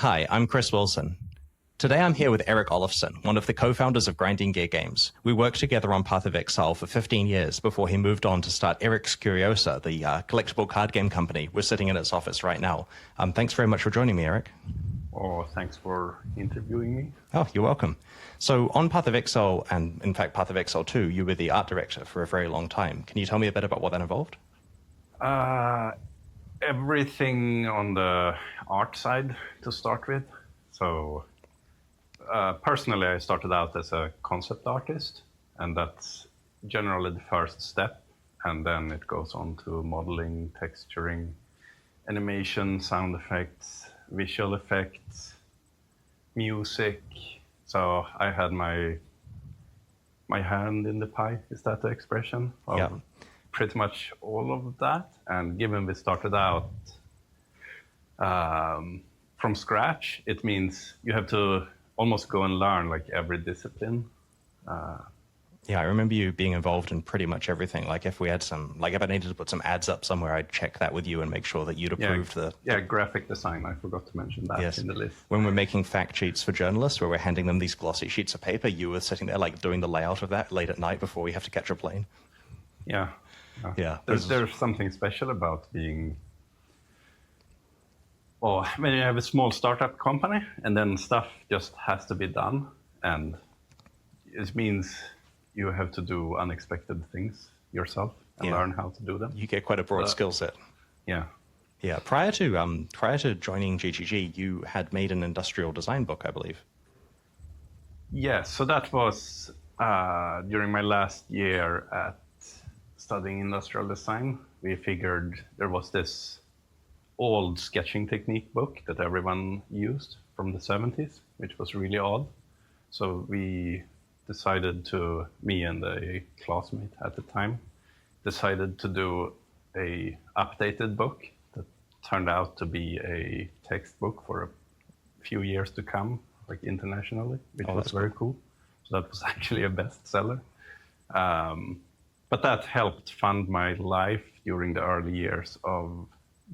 Hi, I'm Chris Wilson. Today I'm here with Erik Olofsson, one of the co-founders of Grinding Gear Games. We worked together on Path of Exile for 15 years before he moved on to start Erik's Curiosa, the collectible card game company. We're sitting in its office right now. Thanks very much for joining me, Erik. Oh, thanks for interviewing me. Oh, you're welcome. So on Path of Exile, and in fact Path of Exile 2, you were the art director for a very long time. Can you tell me a bit about what that involved? Everything on the art side to start with. So personally, I started out as a concept artist, and that's generally the first step. And then it goes on to modeling, texturing, animation, sound effects, visual effects, music. So I had my hand in the pie, is that the expression? Yeah. Pretty much all of that. And given we started out from scratch, it means you have to almost go and learn like every discipline. Yeah, I remember you being involved in pretty much everything. Like if we had if I needed to put some ads up somewhere, I'd check that with you and make sure that you'd approved graphic design. I forgot to mention that in the list. When we're making fact sheets for journalists, where we're handing them these glossy sheets of paper, you were sitting there like doing the layout of that late at night before we have to catch a plane. Yeah. Yeah. There's something special about being, when you have a small startup company and then stuff just has to be done, and it means you have to do unexpected things yourself and learn how to do them. You get quite a broad skill set. Yeah. Yeah. Prior to joining GGG, you had made an industrial design book, I believe. Yeah. So that was during my last year at studying industrial design. We figured there was this old sketching technique book that everyone used from the 70s, which was really odd. So we decided to, me and a classmate at the time, decided to do a updated book that turned out to be a textbook for a few years to come, like internationally, which was very cool. So that was actually a bestseller. But that helped fund my life during the early years of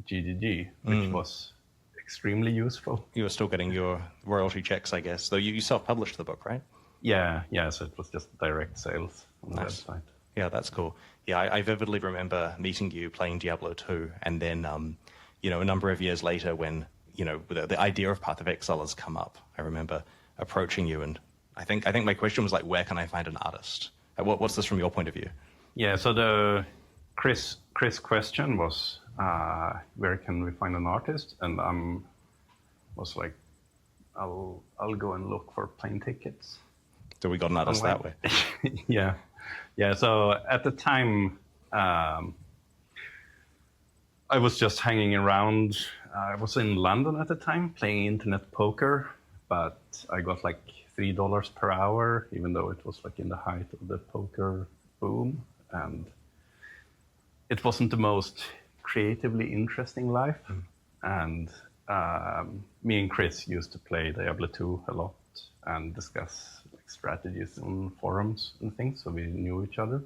GGG, which was extremely useful. You were still getting your royalty checks, I guess, though you self-published the book, right? Yeah, so it was just direct sales on the website. Yeah, that's cool. Yeah, I vividly remember meeting you playing Diablo 2, and then, a number of years later when, the idea of Path of Exile has come up, I remember approaching you, and I think my question was like, where can I find an artist? What's this from your point of view? Yeah, so the Chris question was, where can we find an artist? And was like, I'll go and look for plane tickets. So we got an artist that way. Yeah. So at the time, I was just hanging around. I was in London at the time playing internet poker, but I got like $3 per hour, even though it was like in the height of the poker boom. And it wasn't the most creatively interesting life. And me and Chris used to play Diablo 2 a lot and discuss like strategies on forums and things, so we knew each other.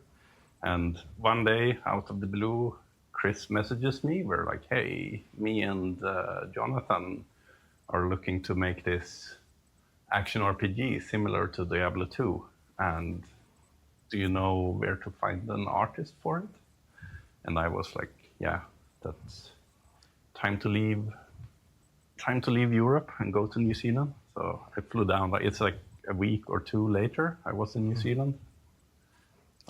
And one day, out of the blue, Chris messages me. We're like, hey, me and Jonathan are looking to make this action RPG similar to Diablo 2. And do you know where to find an artist for it? And I was like, yeah, that's time to leave Europe and go to New Zealand. So I flew down, but it's like a week or two later, I was in New Zealand.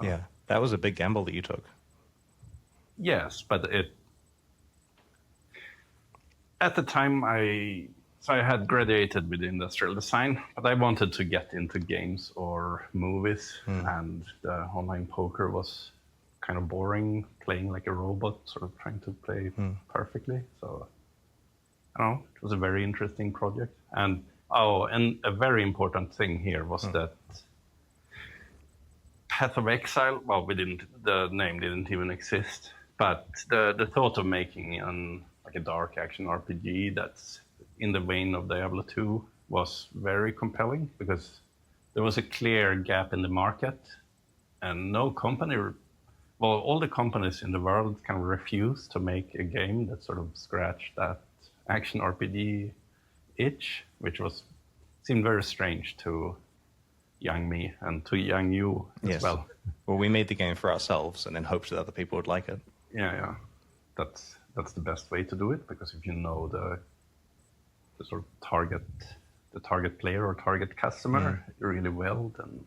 Yeah, that was a big gamble that you took. Yes, but at the time I had graduated with industrial design, but I wanted to get into games or movies, and the online poker was kind of boring, playing like a robot, sort of trying to play perfectly. So, I don't know, it was a very interesting project. And a very important thing here was that Path of Exile, the name didn't even exist, but the thought of making a dark action RPG that's in the vein of Diablo 2 was very compelling, because there was a clear gap in the market, and no company, all the companies in the world refused to make a game that sort of scratched that action RPG itch, which seemed very strange to young me and to young you as well. Well, we made the game for ourselves and then hoped that other people would like it. Yeah. That's the best way to do it, because if you know the sort of target player or target customer really well, then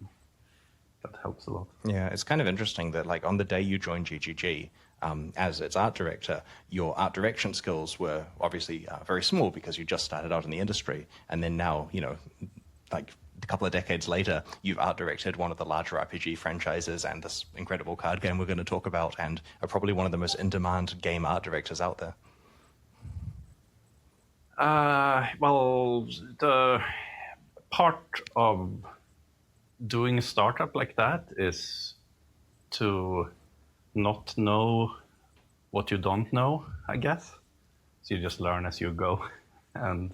that helps a lot. Yeah, it's kind of interesting that like on the day you joined GGG, as its art director, your art direction skills were obviously very small because you just started out in the industry. And then now, like a couple of decades later, you've art directed one of the larger RPG franchises and this incredible card game we're going to talk about, and are probably one of the most in-demand game art directors out there. Well, the part of doing a startup like that is to not know what you don't know, I guess. So you just learn as you go and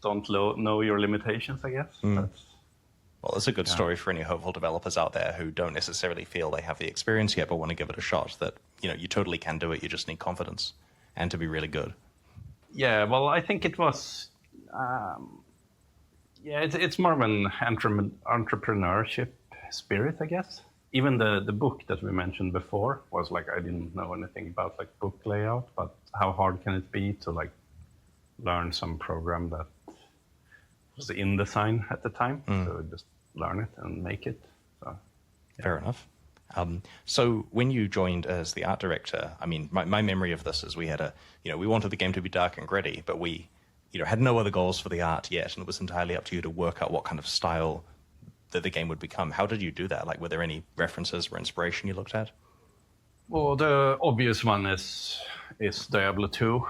don't know your limitations, I guess. Well, it's a good story for any hopeful developers out there who don't necessarily feel they have the experience yet but want to give it a shot, that you totally can do it. You just need confidence and to be really good. Yeah, well, I think it was it's more of an entrepreneurship spirit, I guess. Even the book that we mentioned before was like, I didn't know anything about like book layout, but how hard can it be to like learn some program that was in design at the time? So just learn it and make it. So Fair enough. So when you joined as the art director, I mean, my memory of this is we had we wanted the game to be dark and gritty, but we, had no other goals for the art yet, and it was entirely up to you to work out what kind of style that the game would become. How did you do that? Like, were there any references or inspiration you looked at? Well, the obvious one is Diablo 2.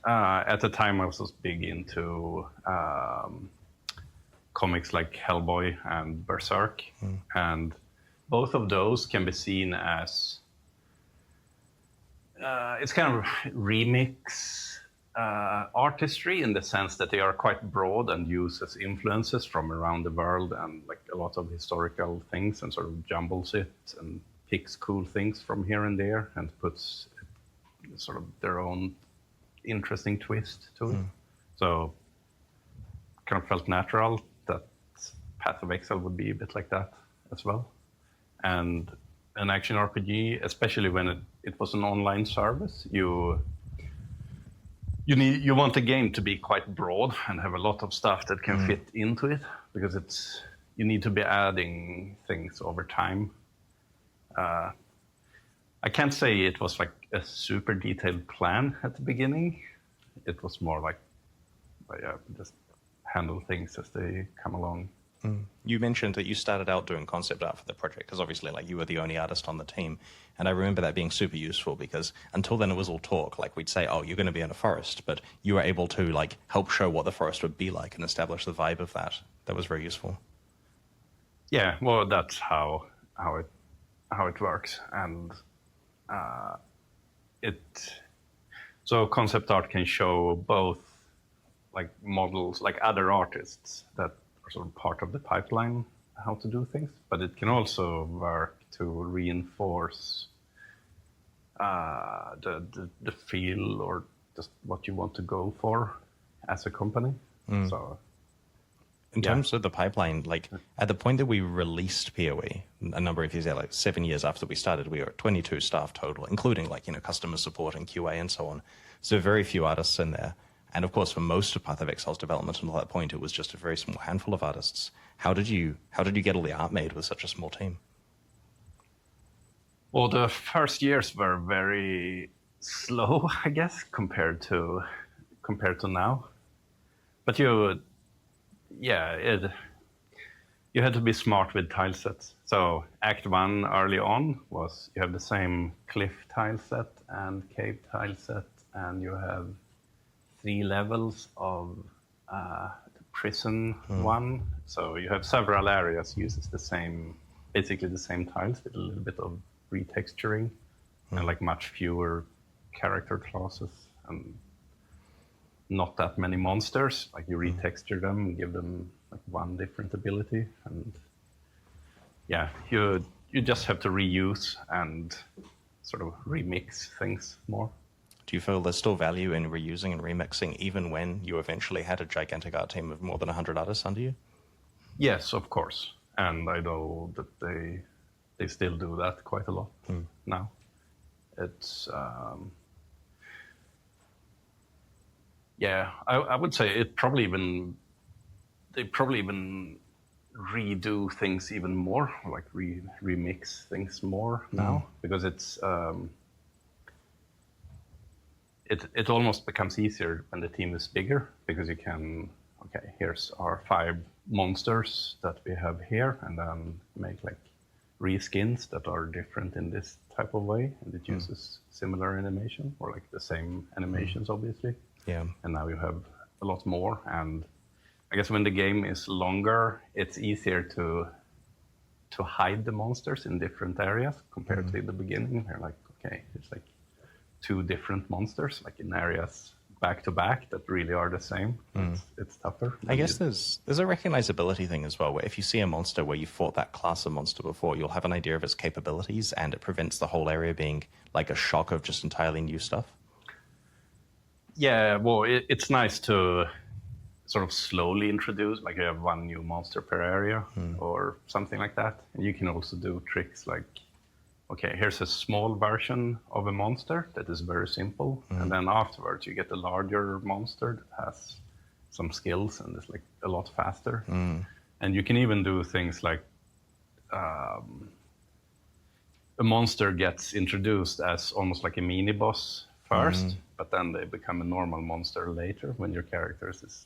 At the time, I was just big into comics like Hellboy and Berserk, and both of those can be seen as it's kind of remix artistry, in the sense that they are quite broad and use as influences from around the world and like a lot of historical things, and sort of jumbles it and picks cool things from here and there and puts sort of their own interesting twist to it. So kind of felt natural that Path of Exile would be a bit like that as well. And an action RPG, especially when it was an online service, you want the game to be quite broad and have a lot of stuff that can fit into it, because you need to be adding things over time. I can't say it was like a super detailed plan at the beginning. It was more like, just handle things as they come along. You mentioned that you started out doing concept art for the project, because obviously like you were the only artist on the team. And I remember that being super useful, because until then it was all talk. Like we'd say, oh, you're going to be in a forest, but you were able to like help show what the forest would be like and establish the vibe of that. That was very useful. Yeah, well, that's how it works. And so concept art can show both like models, like other artists that are sort of part of the pipeline, how to do things, but it can also work to reinforce the feel or just what you want to go for as a company. So in terms of the pipeline, like at the point that we released PoE a number of years ago, like 7 years after we started, we were at 22 staff total, including like, customer support and QA and so on. So very few artists in there. And of course, for most of Path of Exile's development until that point, it was just a very small handful of artists. How did you get all the art made with such a small team? Well, the first years were very slow, I guess, compared to now. But you had to be smart with tile sets. So Act 1 early on was you have the same cliff tile set and cave tile set, and you have 3 levels of the prison one. So you have several areas uses basically the same tiles with a little bit of retexturing and like much fewer character classes and not that many monsters. Like you retexture them and give them like one different ability, and you just have to reuse and sort of remix things more. Do you feel there's still value in reusing and remixing even when you eventually had a gigantic art team of more than 100 artists under you? Yes, of course. And I know that they still do that quite a lot now. It's yeah, I would say they probably even redo things even more, like remix things more now, because it almost becomes easier when the team is bigger, because you can, okay, here's our 5 monsters that we have here, and then make like reskins that are different in this type of way, and it uses similar animation, or like the same animations, obviously. Yeah. And now you have a lot more, and I guess when the game is longer, it's easier to hide the monsters in different areas compared to the beginning. They're like, okay, it's like 2 different monsters, like in areas back to back that really are the same. It's tougher. I guess there's a recognizability thing as well, where if you see a monster where you fought that class of monster before, you'll have an idea of its capabilities, and it prevents the whole area being like a shock of just entirely new stuff. Yeah, well, it's nice to sort of slowly introduce, like you have 1 new monster per area or something like that. And you can also do tricks like, okay, here's a small version of a monster that is very simple. And then afterwards you get a larger monster that has some skills and is like a lot faster. And you can even do things like a monster gets introduced as almost like a mini boss first, but then they become a normal monster later when your character is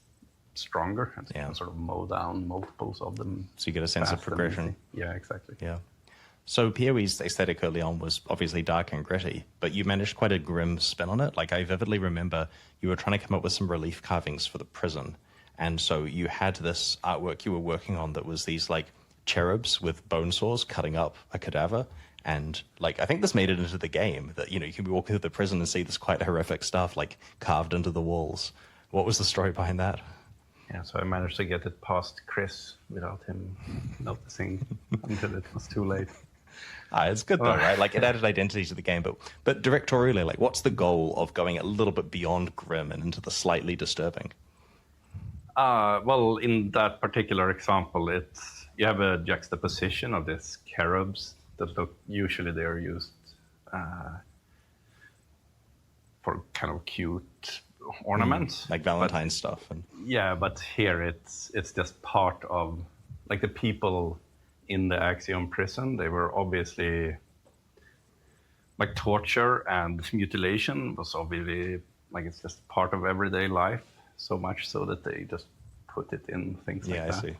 stronger, and you can sort of mow down multiples of them. So you get a sense of progression. Yeah, exactly. Yeah. So PoE's aesthetic early on was obviously dark and gritty, but you managed quite a grim spin on it. Like, I vividly remember you were trying to come up with some relief carvings for the prison. And so you had this artwork you were working on that was these like cherubs with bone saws cutting up a cadaver. And like, I think this made it into the game that, you know, you can be walking through the prison and see this quite horrific stuff like carved into the walls. What was the story behind that? Yeah, so I managed to get it past Chris without him noticing until it was too late. It's good though, right? Like, it added identity to the game, but directorially, like, what's the goal of going a little bit beyond grim and into the slightly disturbing? Well, in that particular example, you have a juxtaposition of these cherubs that look, usually they're used for kind of cute ornaments, like Valentine's stuff. And yeah, but here it's just part of, like, the people in the Axiom prison. They were obviously, like, torture and mutilation was obviously, like, it's just part of everyday life, so much so that they just put it in things like that. Yeah, I see.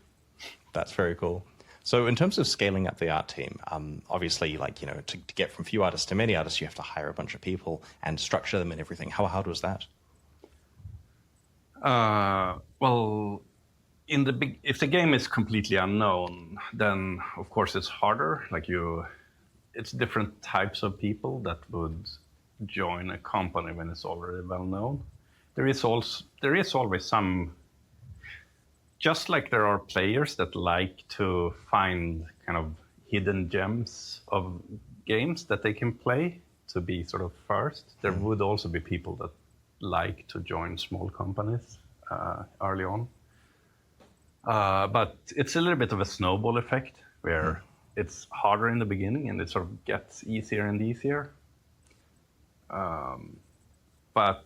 That's very cool. So in terms of scaling up the art team, obviously, like, you know, to get from few artists to many artists, you have to hire a bunch of people and structure them and everything. How hard was that? Well, if the game is completely unknown, then of course it's harder. Like, it's different types of people that would join a company when it's already well known. There is always some, just like there are players that like to find kind of hidden gems of games that they can play to be sort of first. There would also be people that like to join small companies early on. But it's a little bit of a snowball effect where it's harder in the beginning and it sort of gets easier and easier. But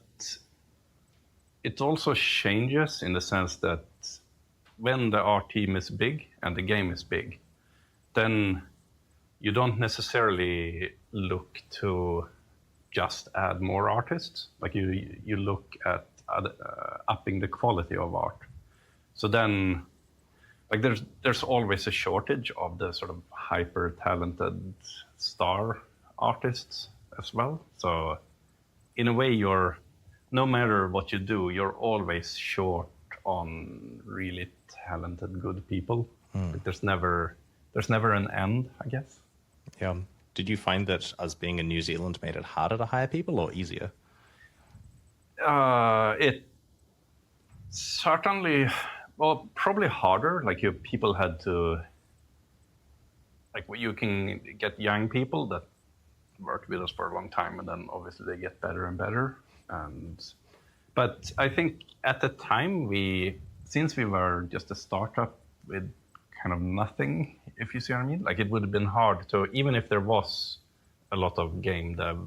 it also changes in the sense that when the art team is big and the game is big, then you don't necessarily look to just add more artists. Like, you look at upping the quality of art. So then, like, there's always a shortage of the sort of hyper talented star artists as well. So in a way, no matter what you do, you're always short on really talented, good people. Like, there's never an end, I guess. Yeah. Did you find that us being in New Zealand made it harder to hire people or easier? It certainly, well, probably harder. Like, people had to, like, you can get young people that worked with us for a long time, and then obviously they get better and better. But I think at the time, since we were just a startup with kind of nothing, if you see what I mean, like it would have been hard to, even if there was a lot of game dev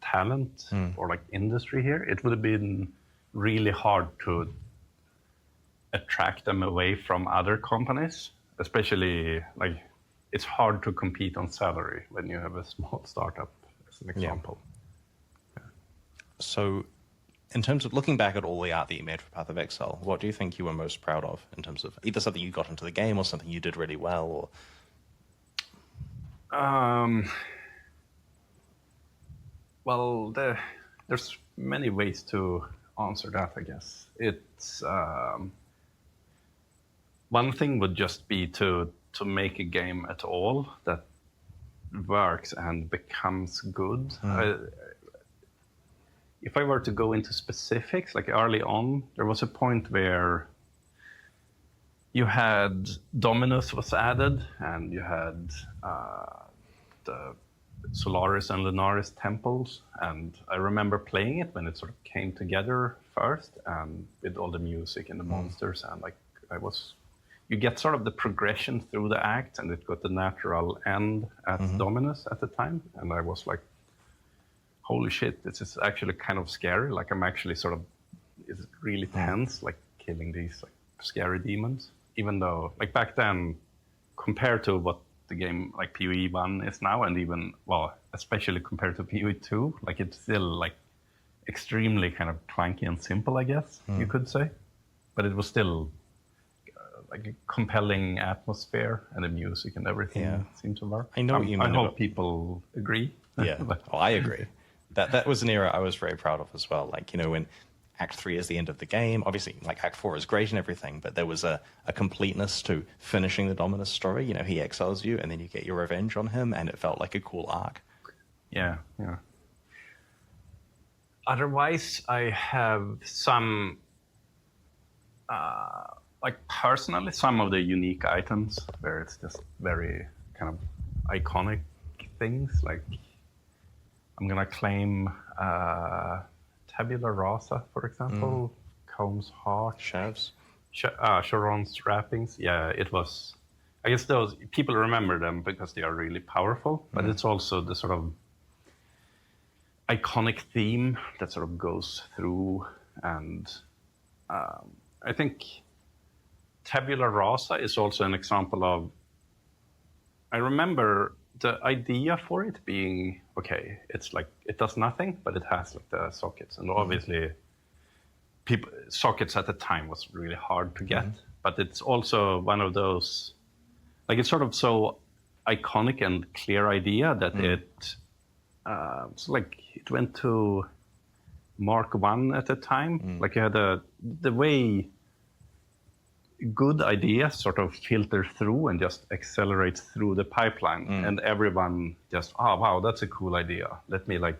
talent or like industry here, it would have been really hard to attract them away from other companies, especially like it's hard to compete on salary when you have a small startup, as an example. Yeah. So in terms of looking back at all the art that you made for Path of Exile, what do you think you were most proud of in terms of either something you got into the game or something you did really well? Or Well, there's many ways to answer that, I guess. It's one thing would just be to make a game at all that works and becomes good. If I were to go into specifics, like early on, there was a point where you had Dominus was added, and you had the Solaris and Lunaris temples, and I remember playing it when it sort of came together first, and with all the music and the monsters, and like you get sort of the progression through the act, and it got the natural end at Dominus at the time, and I was like, holy shit, this is actually kind of scary. Like I'm actually it's really tense, like killing these like scary demons. Even though like back then, compared to what the game like PoE 1 is now, and even, well, especially compared to PoE 2, like it's still like extremely kind of clunky and simple, I guess you could say. But it was still like a compelling atmosphere, and the music and everything seemed to work. I know what you mean. I hope people agree. Yeah, I agree. That was an era I was very proud of as well. Like, you know, when Act 3 is the end of the game, obviously, like, Act 4 is great and everything, but there was a completeness to finishing the Dominus story. You know, he exiles you, and then you get your revenge on him, and it felt like a cool arc. Yeah. Otherwise, I have some, like, personally, some of the unique items where it's just very kind of iconic things, like I'm gonna claim Tabula Rasa, for example, Combs Heart, Shavs, Charon's wrappings. Yeah, it was. I guess those people remember them because they are really powerful, but it's also the sort of iconic theme that sort of goes through, and I think Tabula Rasa is also an example of. I remember the idea for it being, okay, it's like, it does nothing, but it has like the sockets. And obviously, sockets at the time was really hard to get. But it's also one of those, like it's sort of so iconic and clear idea that so like it went to Mark 1 at the time. Like you had the way good ideas sort of filter through and just accelerate through the pipeline, and everyone just, oh wow, that's a cool idea, let me like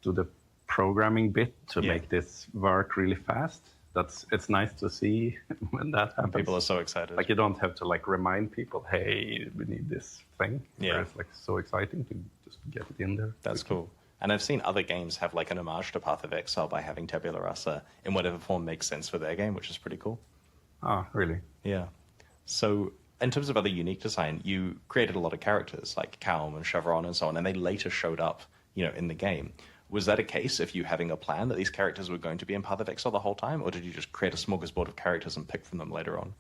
do the programming bit to make this work really fast. It's nice to see when that happens. People are so excited. Like you don't have to like remind people, hey, we need this thing. Yeah, it's like so exciting to just get it in there. That's cool. And I've seen other games have like an homage to Path of Exile by having Tabula Rasa in whatever form makes sense for their game, which is pretty cool. Ah, really? Yeah. So in terms of other unique design, you created a lot of characters like Calm and Chevron and so on, and they later showed up, you know, in the game. Was that a case of you having a plan that these characters were going to be in Path of Exile the whole time, or did you just create a smorgasbord of characters and pick from them later on?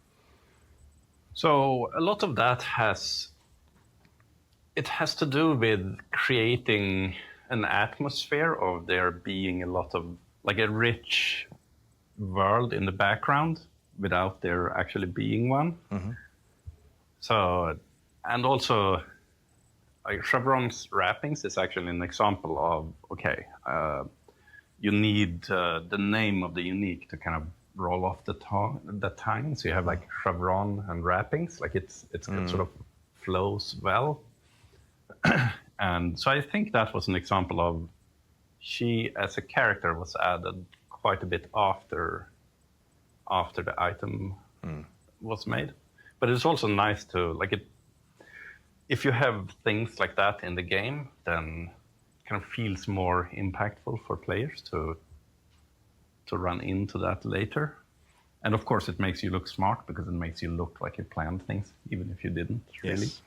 So a lot of that has to do with creating an atmosphere of there being a lot of, like a rich world in the background, without there actually being one. So, and also, like Chevron's wrappings is actually an example of, okay, you need the name of the unique to kind of roll off the tongue. So you have like Chevron and wrappings, like it sort of flows well. And so I think that was an example of she as a character was added quite a bit after the item was made. But it's also nice to, like, if you have things like that in the game, then kind of feels more impactful for players to run into that later. And of course, it makes you look smart because it makes you look like you planned things, even if you didn't really. Yes.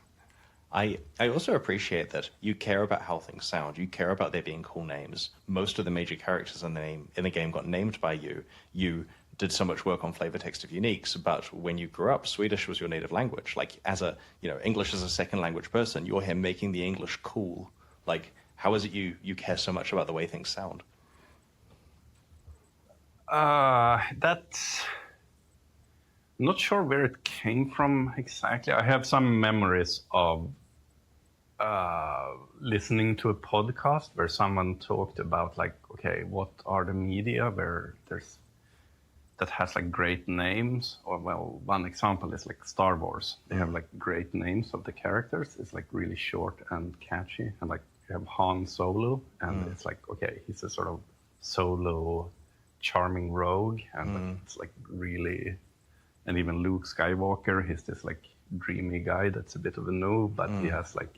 I also appreciate that you care about how things sound. You care about there being cool names. Most of the major characters in the game got named by you. You did so much work on flavor text of uniques, but when you grew up, Swedish was your native language. Like, as a, English as a second language person, you're here making the English cool. Like, how is it you care so much about the way things sound? That's not sure where it came from exactly. I have some memories of listening to a podcast where someone talked about like, okay, what are the media where that has like great names? Or well, one example is like Star Wars. They have like great names of the characters. It's like really short and catchy. And like you have Han Solo, and it's like, okay, he's a sort of solo, charming rogue, and like, it's like really. And even Luke Skywalker, he's this like dreamy guy that's a bit of a noob, but he has like,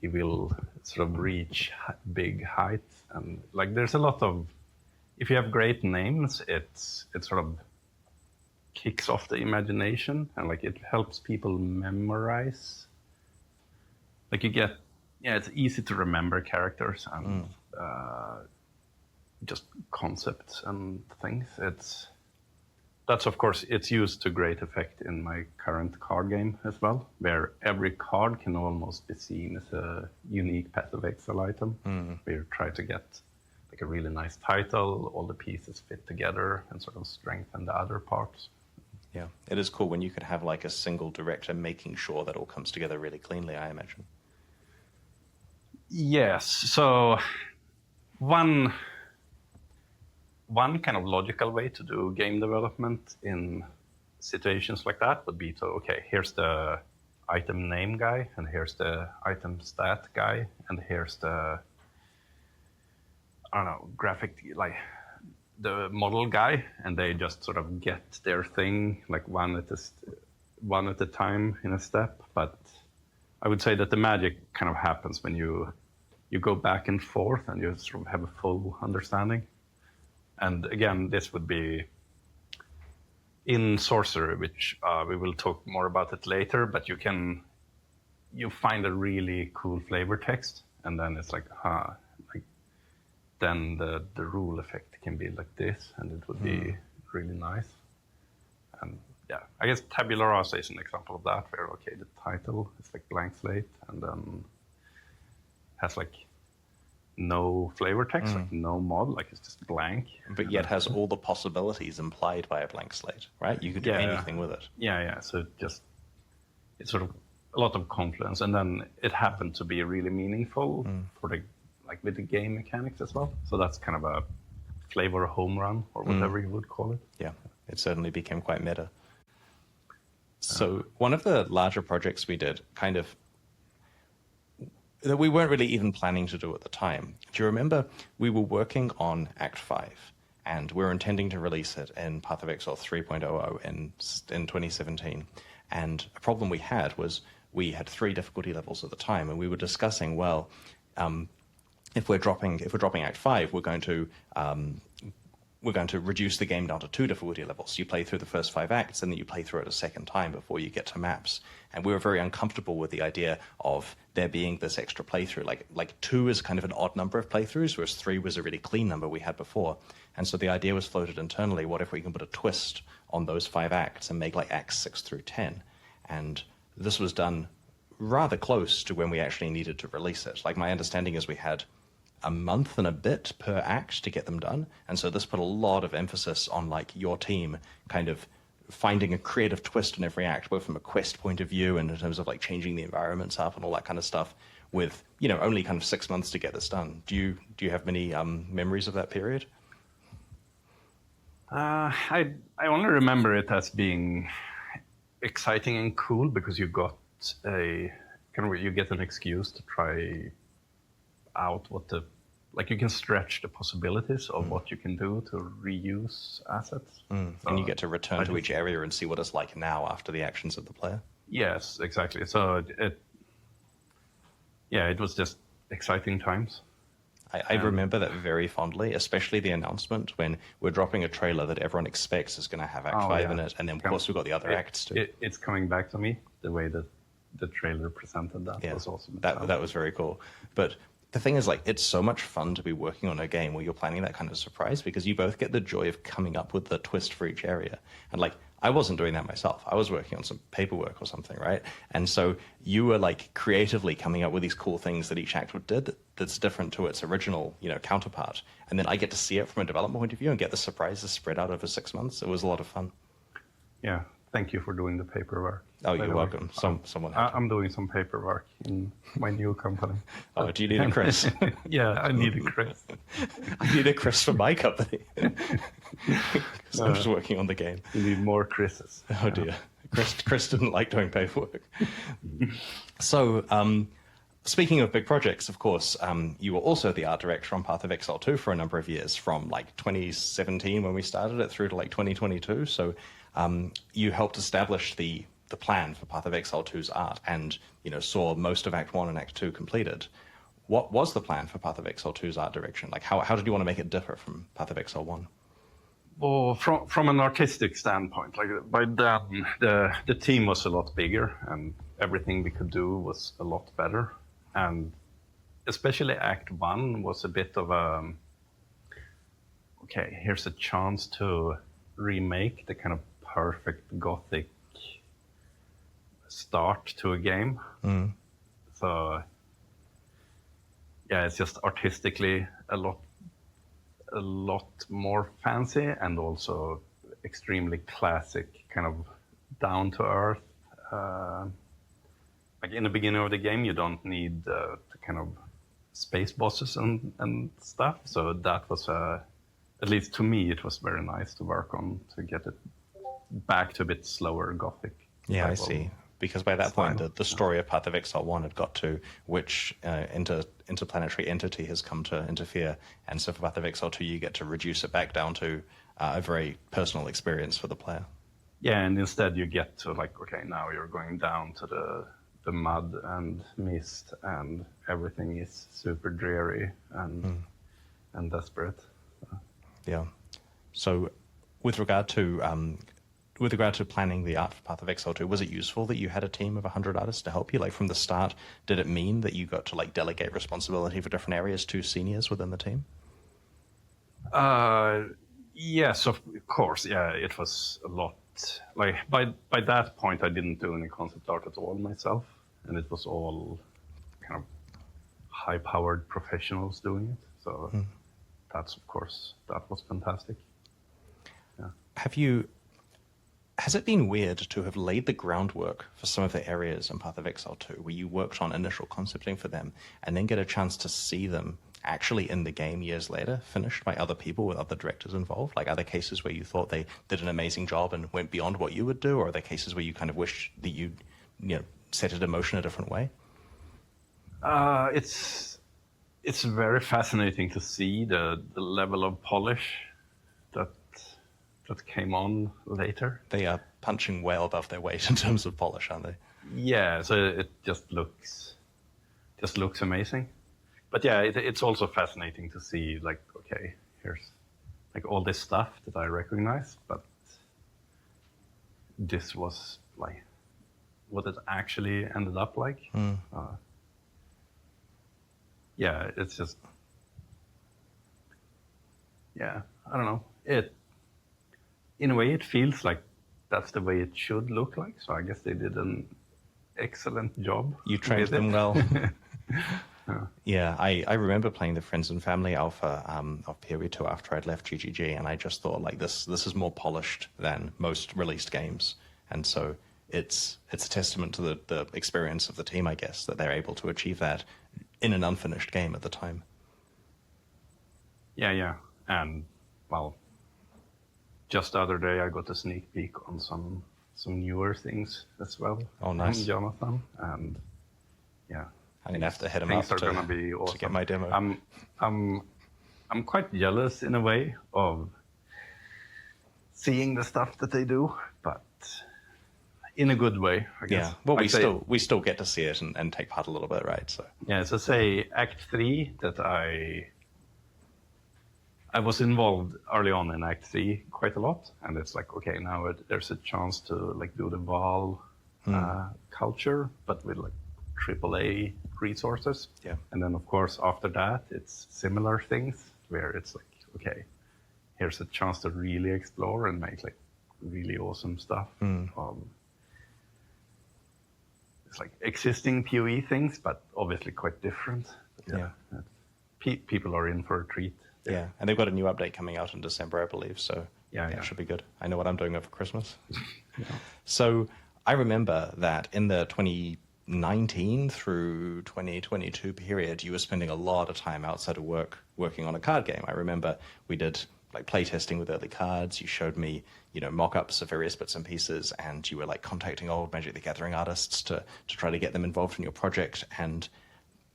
he will sort of reach big heights. And like, there's a lot of, if you have great names, it sort of kicks off the imagination, and like it helps people memorize. Like you get, it's easy to remember characters and just concepts and things. That's of course, it's used to great effect in my current card game as well, where every card can almost be seen as a unique Path of Exile item. Where you try to get like a really nice title, all the pieces fit together and sort of strengthen the other parts. Yeah, it is cool when you could have like a single director making sure that all comes together really cleanly, I imagine. Yes, so one kind of logical way to do game development in situations like that would be to, okay, here's the item name guy, and here's the item stat guy, and here's the, I don't know, graphic, like the model guy, and they just sort of get their thing like one at a time in a step. But I would say that the magic kind of happens when you go back and forth and you sort of have a full understanding. And again, this would be in Sorcery, which we will talk more about it later, but you find a really cool flavor text, and then it's like, then the rule effect can be like this, and it would be really nice. And yeah, I guess Tabula Rasa is an example of that, where, okay, the title is like blank slate, and then has like no flavor text, like no mod, like it's just blank. But yet has all the possibilities implied by a blank slate, right? You could do anything with it. Yeah. So it's sort of a lot of confluence, and then it happened to be really meaningful for the, like with the game mechanics as well. So that's kind of a flavor home run, or whatever you would call it. Yeah, it certainly became quite meta. So one of the larger projects we did, kind of, that we weren't really even planning to do at the time. Do you remember we were working on Act 5, and we were intending to release it in Path of Exile 3.00 in 2017. And a problem we had was we had 3 difficulty levels at the time, and we were discussing, well, if we're dropping Act 5, we're going to reduce the game down to 2 difficulty levels. You play through the first 5 acts, and then you play through it a second time before you get to maps. And we were very uncomfortable with the idea of there being this extra playthrough. Like 2 is kind of an odd number of playthroughs, whereas 3 was a really clean number we had before. And so the idea was floated internally, what if we can put a twist on those 5 acts and make like acts 6 through 10? And this was done rather close to when we actually needed to release it. Like, my understanding is we had a month and a bit per act to get them done. And so this put a lot of emphasis on like your team kind of finding a creative twist in every act, both from a quest point of view and in terms of like changing the environments up and all that kind of stuff, with, only kind of 6 months to get this done. Do you have many memories of that period? I only remember it as being exciting and cool because you got you get an excuse to try out you can stretch the possibilities of what you can do to reuse assets. So and you get to return to each area and see what it's like now after the actions of the player. Yes, exactly. So it was just exciting times. I remember that very fondly, especially the announcement when we're dropping a trailer that everyone expects is going to have Act 5 in it, and then of course we've got the other acts too. It's coming back to me, the way that the trailer presented that was awesome. That was very cool. But the thing is, like, it's so much fun to be working on a game where you're planning that kind of surprise, because you both get the joy of coming up with the twist for each area. And like, I wasn't doing that myself. I was working on some paperwork or something, right? And so you were like creatively coming up with these cool things that each act did that's different to its original, counterpart. And then I get to see it from a development point of view and get the surprises spread out over 6 months. It was a lot of fun. Yeah, thank you for doing the paperwork. Oh, you're welcome. Someone. I'm doing some paperwork in my new company. Oh, do you need a Chris? Yeah, I need a Chris. I need a Chris for my company. Because I'm just working on the game. You need more Chris's. Oh dear. Chris didn't like doing paperwork. So, speaking of big projects, of course, you were also the art director on Path of Exile 2 for a number of years, from like 2017 when we started it through to like 2022. So you helped establish the plan for Path of Exile 2's art, and saw most of Act 1 and Act 2 completed. What was the plan for Path of Exile 2's art direction? Like, how did you want to make it differ from Path of Exile 1? Well, from an artistic standpoint, like by then the team was a lot bigger, and everything we could do was a lot better. And especially Act 1 was a bit of a, okay, here's a chance to remake the kind of perfect Gothic start to a game. So yeah, it's just artistically a lot more fancy, and also extremely classic, kind of down to earth. Like in the beginning of the game, you don't need the kind of space bosses and stuff. So that was, at least to me, it was very nice to work on, to get it back to a bit slower Gothic. Yeah, I see. Because by that point, the story of Path of Exile 1 had got to which interplanetary entity has come to interfere. And so for Path of Exile 2, you get to reduce it back down to a very personal experience for the player. Yeah, and instead you get to like, okay, now you're going down to the mud and mist, and everything is super dreary and desperate. Yeah. So with regard to planning the art for Path of Exile 2, was it useful that you had a team of 100 artists to help you? Like from the start, did it mean that you got to like delegate responsibility for different areas to seniors within the team? Yes, of course. Yeah, it was a lot. Like by that point, I didn't do any concept art at all myself, and it was all kind of high-powered professionals doing it. So that's, of course, that was fantastic. Yeah. Has it been weird to have laid the groundwork for some of the areas in Path of Exile 2, where you worked on initial concepting for them, and then get a chance to see them actually in the game years later, finished by other people with other directors involved? Like, are there cases where you thought they did an amazing job and went beyond what you would do, or are there cases where you kind of wish that you set it in motion a different way? It's very fascinating to see the level of polish that came on later. They are punching well above their weight in terms of polish, aren't they? Yeah, so it just looks amazing. But yeah, it's also fascinating to see, like, okay, here's like all this stuff that I recognize, but this was like what it actually ended up like. Yeah, it's just, yeah, I don't know. In a way, it feels like that's the way it should look like. So I guess they did an excellent job. You trained them well. Yeah, I remember playing the Friends and Family Alpha of Period 2 after I'd left GGG, and I just thought, like, this is more polished than most released games. And so it's a testament to the experience of the team, I guess, that they're able to achieve that in an unfinished game at the time. Yeah. And, well, just the other day I got a sneak peek on some newer things as well. Oh, nice. From Jonathan, and yeah. I'm going to have to hit him up gonna be awesome. to get my demo. I'm quite jealous in a way of seeing the stuff that they do, but in a good way, I guess. Yeah, well, we still get to see it and take part a little bit, right? So yeah, so say Act 3 that I I was involved early on in Act 3 quite a lot, and it's like, okay, now there's a chance to like do the Val culture, but with like AAA resources. Yeah. And then of course after that, it's similar things where it's like, okay, here's a chance to really explore and make like really awesome stuff. It's like existing PoE things, but obviously quite different. But Yeah. People are in for a treat. Yeah, and they've got a new update coming out in December, I believe, so that should be good. I know what I'm doing over Christmas. So I remember that in the 2019 through 2022 period, you were spending a lot of time outside of work working on a card game. I remember we did like playtesting with early cards. You showed me, mock-ups of various bits and pieces, and you were like contacting old Magic the Gathering artists to try to get them involved in your project, and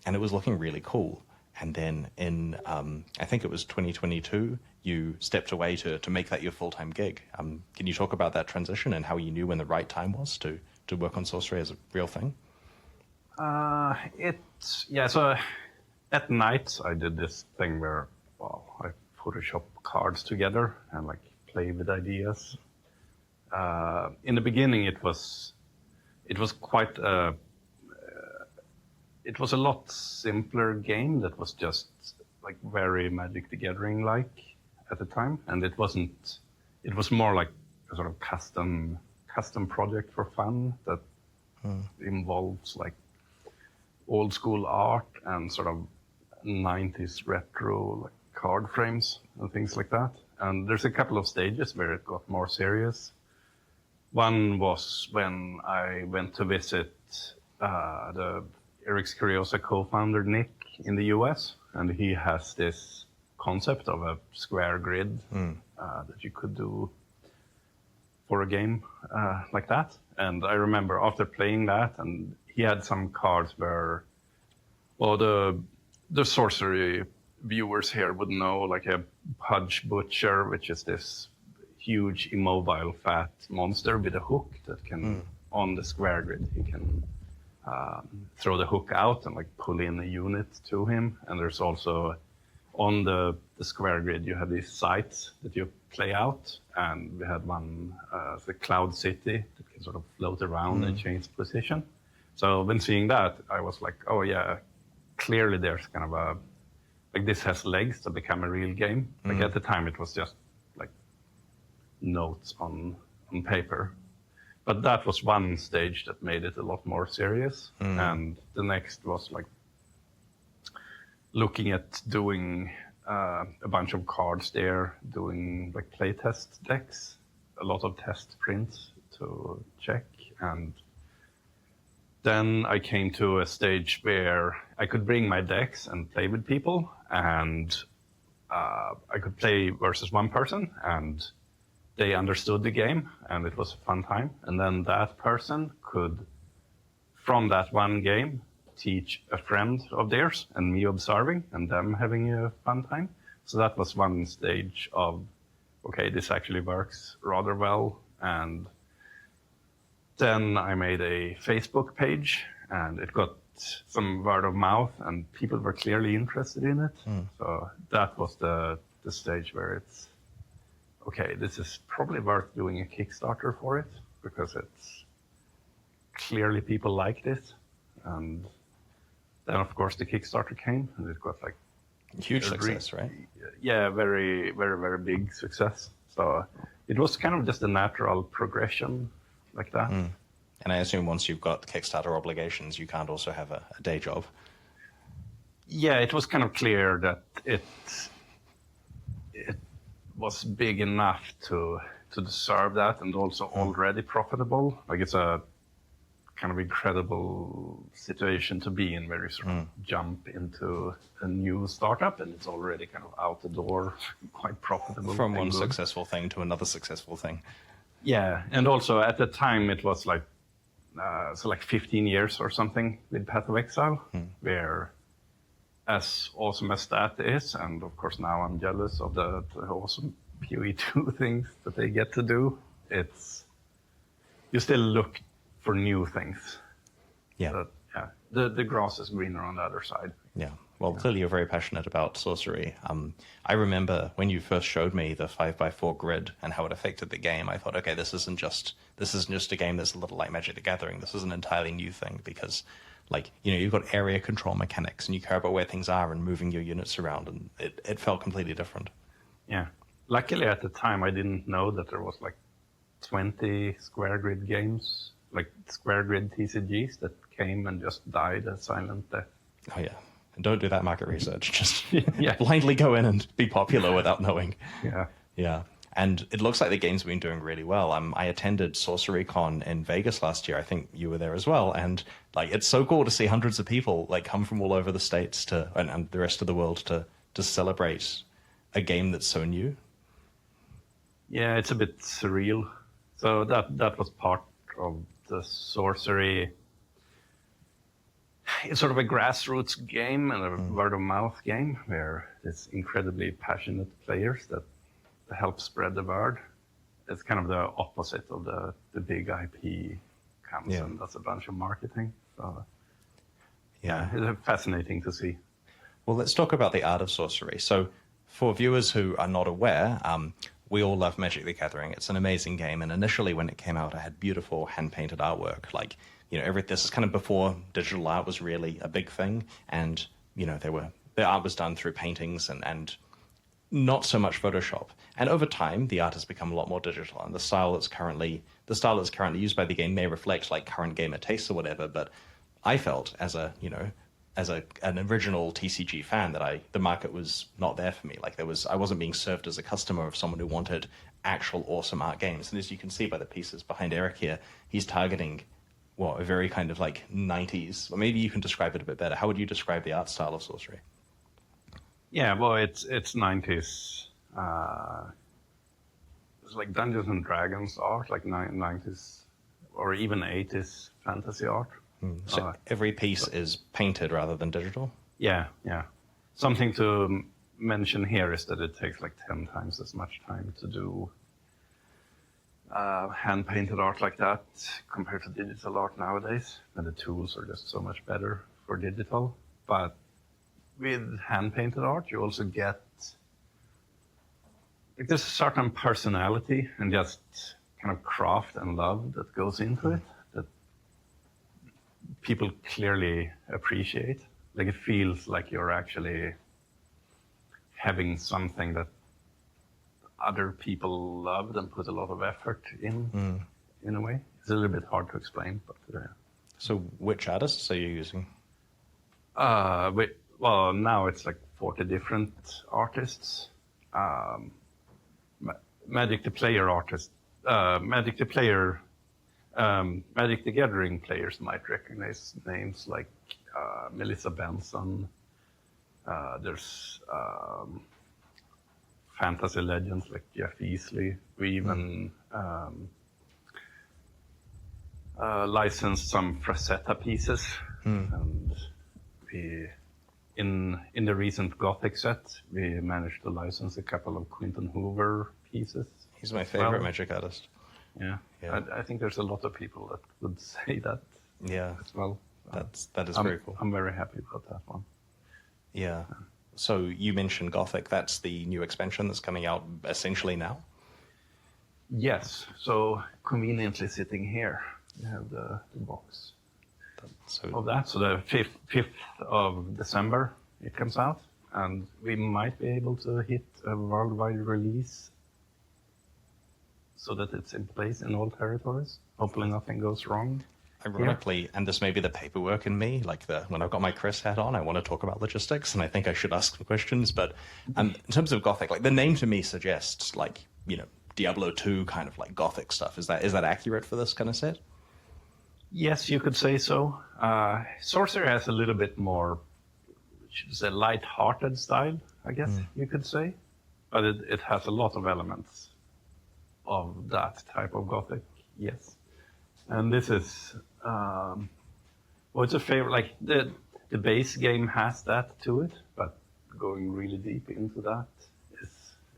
it was looking really cool. And then in, I think it was 2022, you stepped away to make that your full-time gig. Can you talk about that transition and how you knew when the right time was to work on Sorcery as a real thing? So at night I did this thing where, I Photoshop cards together and like play with ideas. In the beginning it was quite it was a lot simpler game that was just like very Magic the Gathering like at the time, and it was more like a sort of custom project for fun that involves like old school art and sort of 90s retro like card frames and things like that. And there's a couple of stages where it got more serious. One was when I went to visit the Eric Curiosa co-founder Nick in the US, and he has this concept of a square grid that you could do for a game like that. And I remember after playing that, and he had some cards where, the Sorcery viewers here would know, like a Pudge Butcher, which is this huge immobile fat monster with a hook that can, on the square grid, he can throw the hook out and like pull in a unit to him. And there's also on the square grid you have these sites that you play out, and we had one the Cloud City that can sort of float around and change position. So when seeing that, I was like, oh yeah, clearly there's kind of a like this has legs to become a real game. Like at the time it was just like notes on paper. But that was one stage that made it a lot more serious. And the next was like looking at doing a bunch of cards there, doing like playtest decks, a lot of test prints to check. And then I came to a stage where I could bring my decks and play with people, and I could play versus one person, and they understood the game, and it was a fun time. And then that person could, from that one game, teach a friend of theirs, and me observing, and them having a fun time. So that was one stage of, okay, this actually works rather well. And then I made a Facebook page, and it got some word of mouth, and people were clearly interested in it. So that was the stage where it's, okay, this is probably worth doing a Kickstarter for it, because it's clearly people like this. And then, of course, the Kickstarter came, and it got like huge success, right? Yeah, very, very, very big success. So it was kind of just a natural progression like that. And I assume once you've got Kickstarter obligations, you can't also have a day job. Yeah, it was kind of clear that it was big enough to deserve that, and also already profitable. Like it's a kind of incredible situation to be in, where you sort of jump into a new startup and it's already kind of out the door, quite profitable. From one successful thing to another successful thing. Yeah, and also at the time it was like, 15 years or something with Path of Exile, where as awesome as that is, and of course now I'm jealous of the awesome PoE2 things that they get to do, you still look for new things. Yeah. The grass is greener on the other side. Yeah. Well, clearly you're very passionate about Sorcery. I remember when you first showed me the 5x4 grid and how it affected the game, I thought, okay, this isn't just a game that's a little like Magic the Gathering. This is an entirely new thing because, like, you've got area control mechanics and you care about where things are and moving your units around, and it felt completely different. Yeah. Luckily at the time I didn't know that there was like 20 square grid games, like square grid TCGs that came and just died a silent death. Oh yeah. And don't do that market research. Just Yeah. blindly go in and be popular without knowing. Yeah. Yeah. And it looks like the game's been doing really well. I attended SorceryCon in Vegas last year. I think you were there as well. And like, it's so cool to see hundreds of people like come from all over the States and the rest of the world to celebrate a game that's so new. Yeah, it's a bit surreal. So that was part of the Sorcery. It's sort of a grassroots game and a word of mouth game where there's incredibly passionate players that help spread the word. It's kind of the opposite of the big IP comes and does a bunch of marketing. So yeah, it's fascinating to see. Well, let's talk about the art of Sorcery. So for viewers who are not aware, we all love Magic the Gathering. It's an amazing game. And initially when it came out, I had beautiful hand-painted artwork. Like, this is kind of before digital art was really a big thing. And, the art was done through paintings and not so much Photoshop. And over time, the art has become a lot more digital. And the style that's currently used by the game may reflect like current gamer tastes or whatever. But I felt as an original TCG fan that the market was not there for me. Like I wasn't being served as a customer of someone who wanted actual awesome art games. And as you can see by the pieces behind Erik here, he's targeting a very kind of like 90s. Or maybe you can describe it a bit better. How would you describe the art style of Sorcery? Yeah, well, it's 90s. It's like Dungeons and Dragons art, like 90s or even 80s fantasy art. So every piece is painted rather than digital? Yeah. Something to mention here is that it takes like 10 times as much time to do hand-painted art like that compared to digital art nowadays. And the tools are just so much better for digital. But with hand-painted art, you also get like there's a certain personality and just kind of craft and love that goes into it that people clearly appreciate. Like it feels like you're actually having something that other people loved and put a lot of effort in a way. It's a little bit hard to explain, but So which artists are you using? well, now it's like 40 different artists. Magic the Player artists, Magic the Gathering players might recognize names like Melissa Benson. There's fantasy legends like Jeff Easley. We even licensed some Frazetta pieces, and we in the recent Gothic set we managed to license a couple of Quinton Hoover pieces. He's my favorite Magic artist. Yeah. I think there's a lot of people that would say that. Yeah, as well. That is very cool. I'm very happy about that one. Yeah. So you mentioned Gothic. That's the new expansion that's coming out essentially now? Yes. So conveniently sitting here, you have the box of that. So the 5th of December it comes out, and we might be able to hit a worldwide release so that it's in place in all territories. Hopefully nothing goes wrong. Ironically, and this may be the paperwork in me, like when I've got my Chris hat on, I want to talk about logistics, and I think I should ask some questions. But in terms of Gothic, like the name to me suggests like, Diablo 2 kind of like Gothic stuff. Is that accurate for this kind of set? Yes, you could say so. Sorcery has a little bit more, should say, light-hearted style, I guess you could say. But it has a lot of elements of that type of Gothic, yes. And this is, it's a favorite, like the base game has that to it, but going really deep into that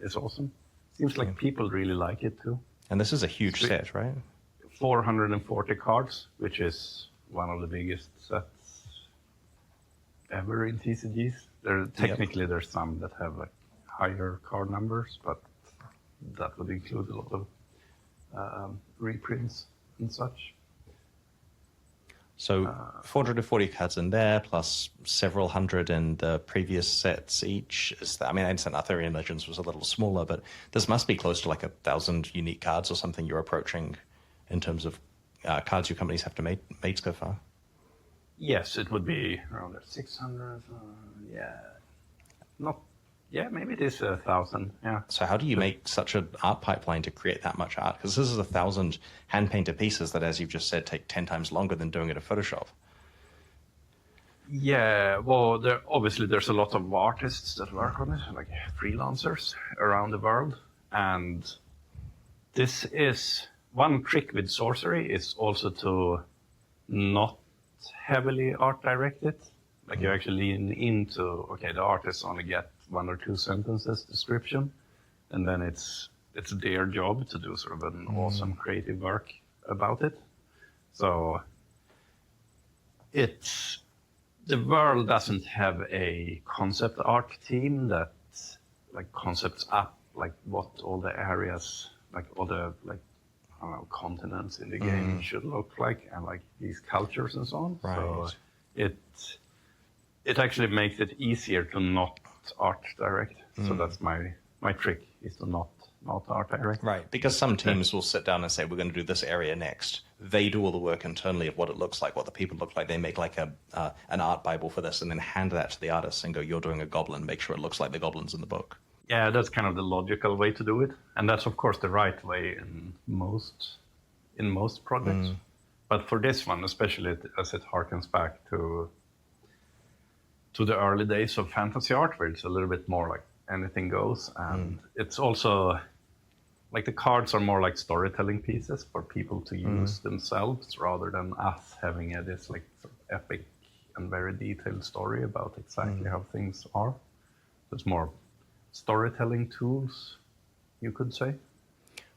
is awesome. Seems like people really like it too. And this is a huge set, right? 440 cards, which is one of the biggest sets ever in TCGs. Technically there's some that have like higher card numbers, but that would include a lot of reprints and such. So 440 cards in there, plus several hundred in the previous sets each. I mean, I understand Arthurian Legends was a little smaller, but this must be close to like 1,000 unique cards or something you're approaching in terms of cards your companies have to made so far. Yes, it would be around 600. Maybe it is 1,000. Yeah. So how do you make such an art pipeline to create that much art? Because this is 1,000 hand-painted pieces that, as you've just said, take 10 times longer than doing it in Photoshop. Yeah, well, there's a lot of artists that work on it, like freelancers around the world. And this is one trick with Sorcery is also to not heavily art directed. Like you actually lean into, okay, the artists only get 1 or 2 sentences description, and then it's their job to do sort of an awesome creative work about it. So the world doesn't have a concept art team that like concepts up like what all the areas, like all the like I don't know, continents in the game should look like, and like these cultures and so on. Right. So it actually makes it easier to not art direct. So that's my trick, is to not art direct. Right, because some teams will sit down and say, we're going to do this area next. They do all the work internally of what it looks like, what the people look like. They make like an art Bible for this and then hand that to the artists and go, you're doing a goblin, make sure it looks like the goblins in the book. Yeah, that's kind of the logical way to do it. And that's, of course, the right way in most projects. But for this one, especially as it harkens back to the early days of fantasy art, where it's a little bit more like anything goes. And it's also like the cards are more like storytelling pieces for people to use themselves, rather than us having this like sort of epic and very detailed story about exactly how things are. So it's more storytelling tools, you could say.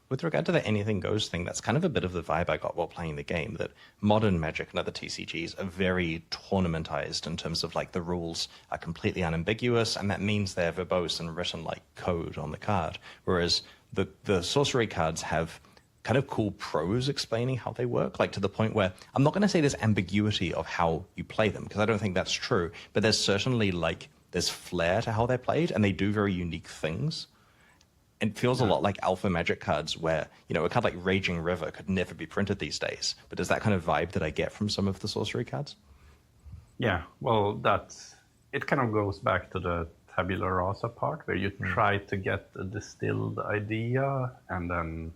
With regard to the anything goes thing, that's kind of a bit of the vibe I got while playing the game, that modern Magic and other TCGs are very tournamentized in terms of like the rules are completely unambiguous, and that means they're verbose and written like code on the card. Whereas the sorcery cards have kind of cool prose explaining how they work, like to the point where I'm not going to say there's ambiguity of how you play them, because I don't think that's true, but there's certainly like there's flair to how they're played, and they do very unique things. It feels a lot like alpha Magic cards where, you know, a card like Raging River could never be printed these days. But there's that kind of vibe that I get from some of the sorcery cards. Yeah, well, it kind of goes back to the tabula rasa part, where you try to get a distilled idea, and then,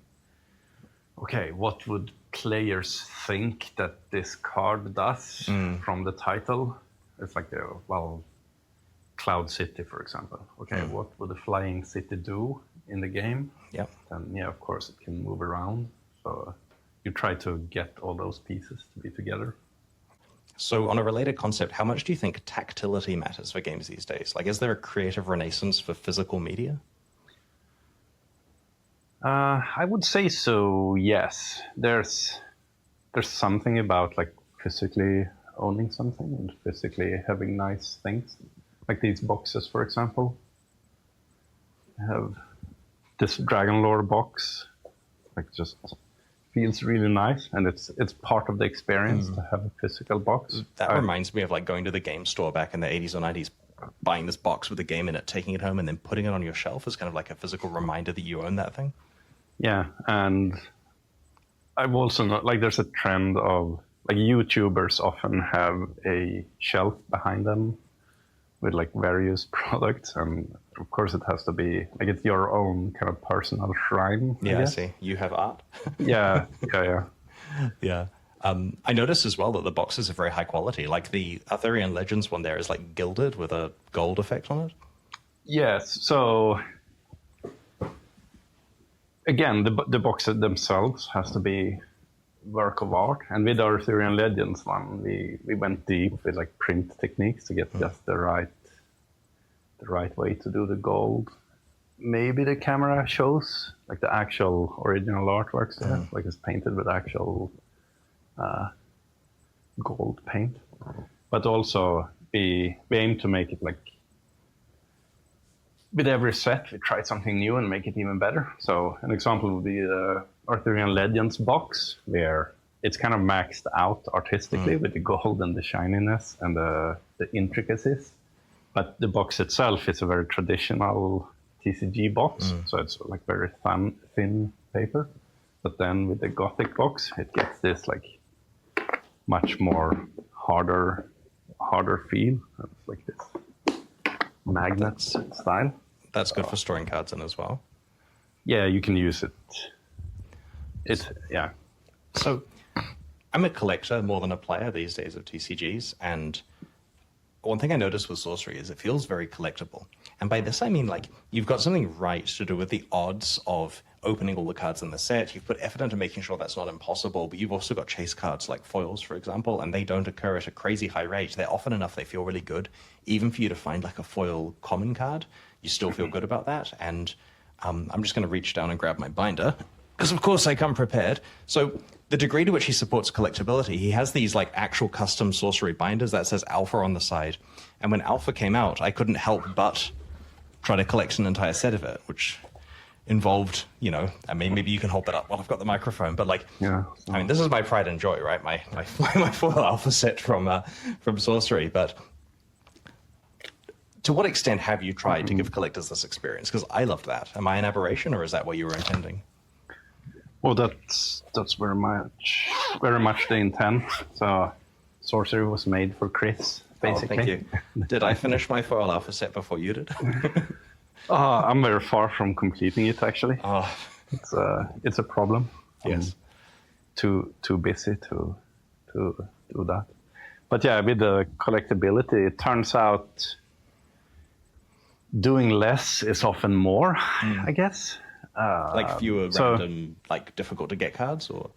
okay, what would players think that this card does from the title? It's like Cloud City, for example. Okay, what would a flying city do in the game? Yep. Then, yeah, of course, it can move around. So you try to get all those pieces to be together. So on a related concept, how much do you think tactility matters for games these days? Like, is there a creative renaissance for physical media? I would say so, yes. There's something about like physically owning something and physically having nice things. Like these boxes, for example. I have this Dragon Lore box, like just feels really nice, and it's part of the experience to have a physical box. That reminds me of like going to the game store back in the 80s or 90s, buying this box with a game in it, taking it home, and then putting it on your shelf as kind of like a physical reminder that you own that thing. Yeah, and I've also like there's a trend of like YouTubers often have a shelf behind them with like various products, and of course it has to be like it's your own kind of personal shrine. Yeah, I see. You have art. Yeah. Yeah. I noticed as well that the boxes are very high quality. Like the Arthurian Legends one there is like gilded with a gold effect on it. Yes. So again, the boxes themselves has to be work of art, and with our Arthurian Legends one, we went deep with like print techniques to get just the right way to do the gold. Maybe the camera shows like the actual original artworks there, like it's painted with actual gold paint, but also we aim to make it like with every set, we try something new and make it even better. So an example would be the Arthurian Legends box, where it's kind of maxed out artistically with the gold and the shininess and the intricacies. But the box itself is a very traditional TCG box, so it's like very thin paper. But then with the Gothic box, it gets this like much more harder feel. It's like this magnets style. That's good for storing cards in as well. Yeah, you can use it. Yeah. So I'm a collector more than a player these days of TCGs, and one thing I noticed with Sorcery is it feels very collectible. And by this I mean like you've got something right to do with the odds of opening all the cards in the set. You've put effort into making sure that's not impossible, but you've also got chase cards like foils, for example, and they don't occur at a crazy high rate. They're often enough they feel really good. Even for you to find like a foil common card, you still feel good about that. And I'm just going to reach down and grab my binder, because of course I come prepared. So the degree to which he supports collectability, he has these like actual custom Sorcery binders that says Alpha on the side. And when Alpha came out, I couldn't help but try to collect an entire set of it, which involved, I mean, maybe you can hold that up while I've got the microphone, but like, yeah. I mean, this is my pride and joy, right? My foil Alpha set from Sorcery. But to what extent have you tried to give collectors this experience? Because I loved that. Am I an aberration, or is that what you were intending? Well, that's very much the intent. So Sorcery was made for Chris, basically. Oh, thank you. Did I finish my foil Alpha set before you did? I'm very far from completing it, actually. Oh. It's a problem. Yes. Too busy to do that. But yeah, with the collectability, it turns out doing less is often more, I guess. Like fewer random, like difficult to get cards, or?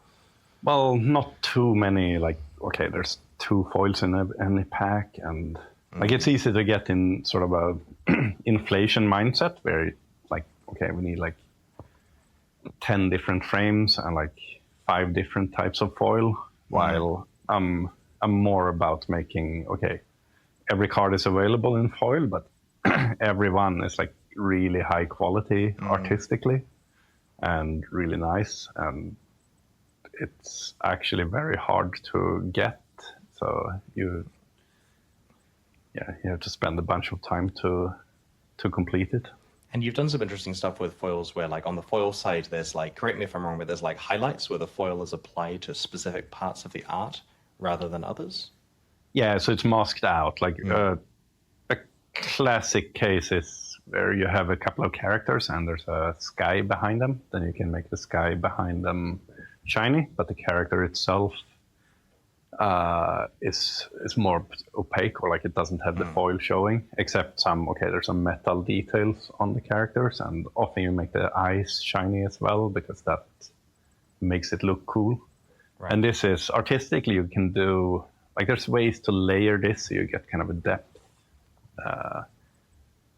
Well, not too many. Like, okay, there's 2 foils in any pack, and like it's easy to get in sort of a inflation mindset where, like, okay, we need like 10 different frames and like 5 different types of foil. While I'm more about making, okay, every card is available in foil, but every one is like really high quality artistically and really nice, and it's actually very hard to get, so you have to spend a bunch of time to complete it. And you've done some interesting stuff with foils where, like, on the foil side, there's like, correct me if I'm wrong, but there's like highlights where the foil is applied to specific parts of the art rather than others. Yeah, so it's masked out. Like a classic case is where you have a couple of characters and there's a sky behind them. Then you can make the sky behind them shiny, but the character itself is more opaque, or like it doesn't have the foil showing, except there's some metal details on the characters, and often you make the eyes shiny as well because that makes it look cool. Right. And this is artistically, you can do, like, there's ways to layer this so you get kind of a depth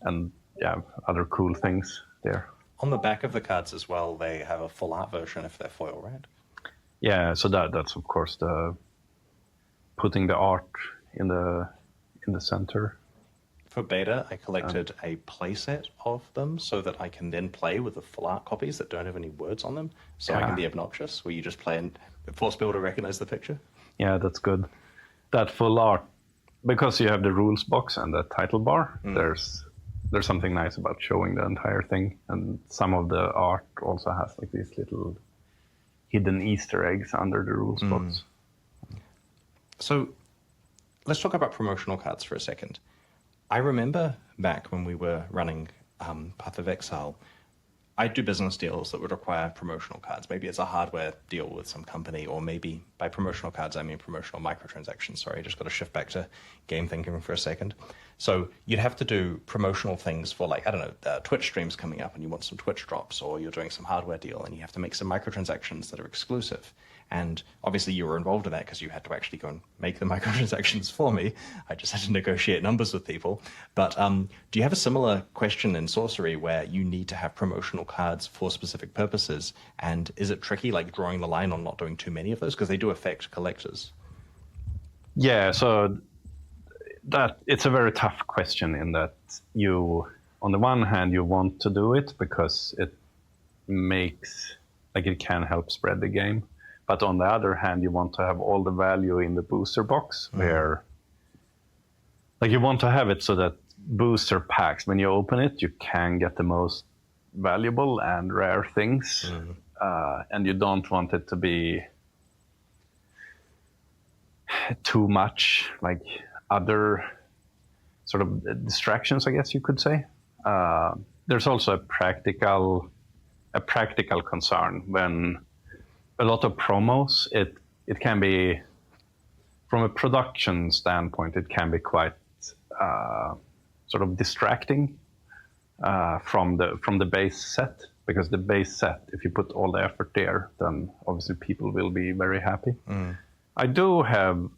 and other cool things there. On the back of the cards as well, they have a full art version if they're foil, right? Yeah, so that's of course the putting the art in the center. For beta, I collected a playset of them so that I can then play with the full art copies that don't have any words on them, so I can be obnoxious, where you just play and force people to recognize the picture. Yeah, that's good. That full art, because you have the rules box and the title bar, there's something nice about showing the entire thing, and some of the art also has like these little hidden Easter eggs under the rules box. So let's talk about promotional cards for a second. I remember back when we were running Path of Exile, I'd do business deals that would require promotional cards. Maybe it's a hardware deal with some company, or maybe by promotional cards, I mean promotional microtransactions. Sorry, I just got to shift back to game thinking for a second. So you'd have to do promotional things for, like, I don't know, Twitch streams coming up and you want some Twitch drops, or you're doing some hardware deal and you have to make some microtransactions that are exclusive. And obviously you were involved in that because you had to actually go and make the microtransactions for me. I just had to negotiate numbers with people. But do you have a similar question in Sorcery where you need to have promotional cards for specific purposes? And is it tricky, like drawing the line on not doing too many of those? Because they do affect collectors. Yeah, so that it's a very tough question in that you on the one hand, you want to do it because it makes, like, it can help spread the game. But on the other hand, you want to have all the value in the booster box, where, like, you want to have it so that booster packs, when you open it, you can get the most valuable and rare things. And you don't want it to be too much like other sort of distractions, I guess you could say. There's also a practical concern when a lot of promos, it can be, from a production standpoint, it can be quite sort of distracting from the base set, because the base set, if you put all the effort there, then obviously people will be very happy. I do have,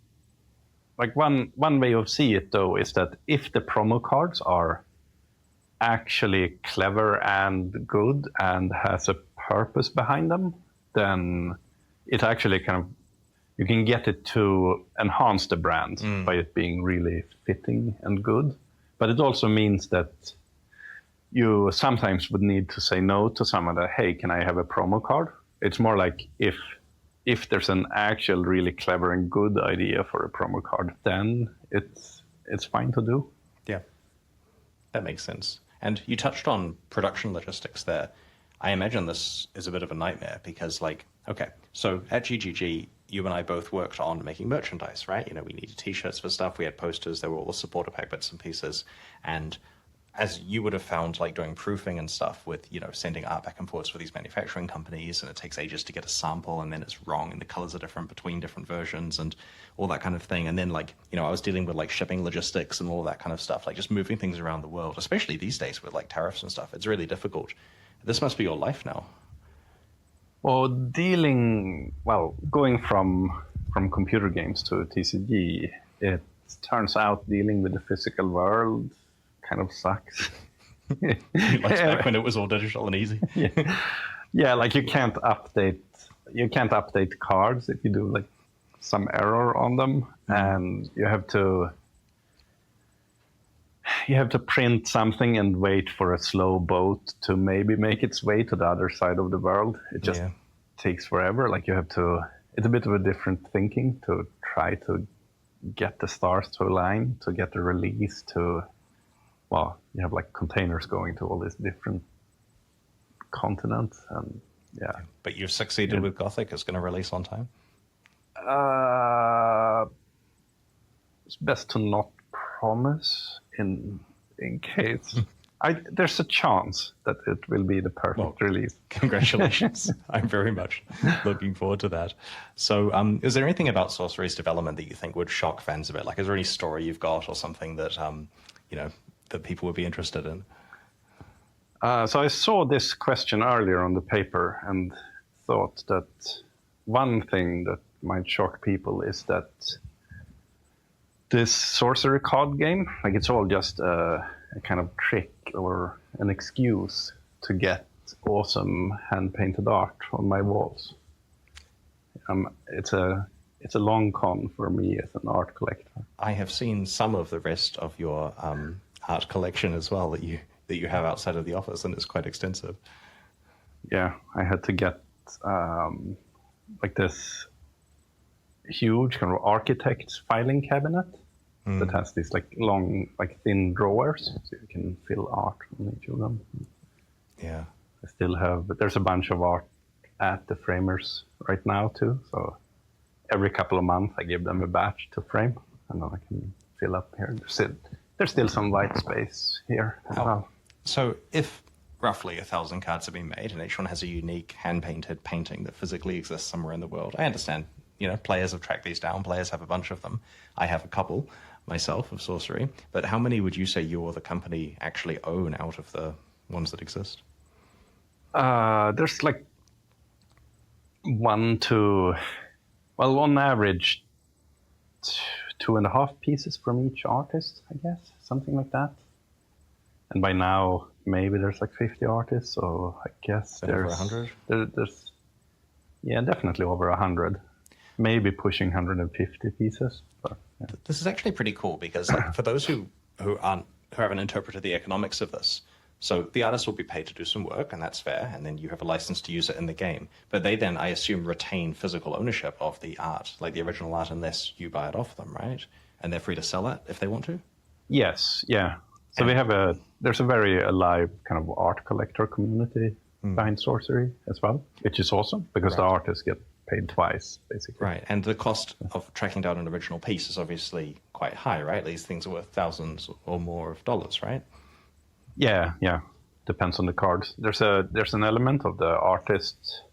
like, one way of see it though is that if the promo cards are actually clever and good and has a purpose behind them, then it actually kind of, you can get it to enhance the brand by it being really fitting and good. But it also means that you sometimes would need to say no to someone that, hey, can I have a promo card? It's more like if there's an actual really clever and good idea for a promo card, then it's fine to do. Yeah, that makes sense. And you touched on production logistics there. I imagine this is a bit of a nightmare because, like, okay, so at GGG, you and I both worked on making merchandise, right? You know, we needed t-shirts for stuff, we had posters, there were all the supporter pack bits and pieces. And as you would have found, like, doing proofing and stuff with, you know, sending art back and forth with these manufacturing companies, and it takes ages to get a sample, and then it's wrong, and the colors are different between different versions, and all that kind of thing. And then, like, you know, I was dealing with, like, shipping logistics and all that kind of stuff, like just moving things around the world, especially these days with, like, tariffs and stuff. It's really difficult. This must be your life now. Well, going from computer games to TCG, it turns out dealing with the physical world kind of sucks. Like back when it was all digital and easy. Yeah, like you can't update cards if you do like some error on them, and you have to print something and wait for a slow boat to maybe make its way to the other side of the world. It just takes forever. Like it's a bit of a different thinking to try to get the stars to align, to get the release to, well, you have like containers going to all these different continents, and yeah. But you've succeeded with Gothic. It's going to release on time. It's best to not promise in case. There's a chance that it will be the perfect release. Congratulations. I'm very much looking forward to that. So is there anything about Sorcery's development that you think would shock fans a bit? Like, is there any story you've got or something that, you know, that people would be interested in? So I saw this question earlier on the paper and thought that one thing that might shock people is that this Sorcery card game, like, it's all just a kind of trick or an excuse to get awesome hand-painted art on my walls. It's a long con for me as an art collector. I have seen some of the rest of your art collection as well that you have outside of the office, and it's quite extensive. Yeah, I had to get like this huge kind of architect's filing cabinet that has these like long, like thin drawers, so you can fill art on each of them. Yeah, I still have, but there's a bunch of art at the framers right now too. So every couple of months I give them a batch to frame, and then I can fill up here. There's still some white space here as well. So if roughly 1,000 cards have been made and each one has a unique hand-painted painting that physically exists somewhere in the world, I understand, you know, players have tracked these down, players have a bunch of them. I have a couple myself of Sorcery, but how many would you say you or the company actually own out of the ones that exist? There's like on average, 2.5 pieces from each artist, I guess, something like that. And by now, maybe there's like 50 artists, so I guess there's over 100. There's definitely over 100, maybe pushing 150 pieces. But, This is actually pretty cool because, like, for those who haven't interpreted the economics of this, So the artist will be paid to do some work, and that's fair, and then you have a license to use it in the game. But they then, I assume, retain physical ownership of the art, like the original art, unless you buy it off them, right? And they're free to sell it if they want to? Yes, yeah. So there's a very alive kind of art collector community behind Sorcery as well, which is awesome because the artists get paid twice, basically. Right, and the cost of tracking down an original piece is obviously quite high, right? These things are worth thousands or more of dollars, right? Yeah. Depends on the cards. There's an element of the artist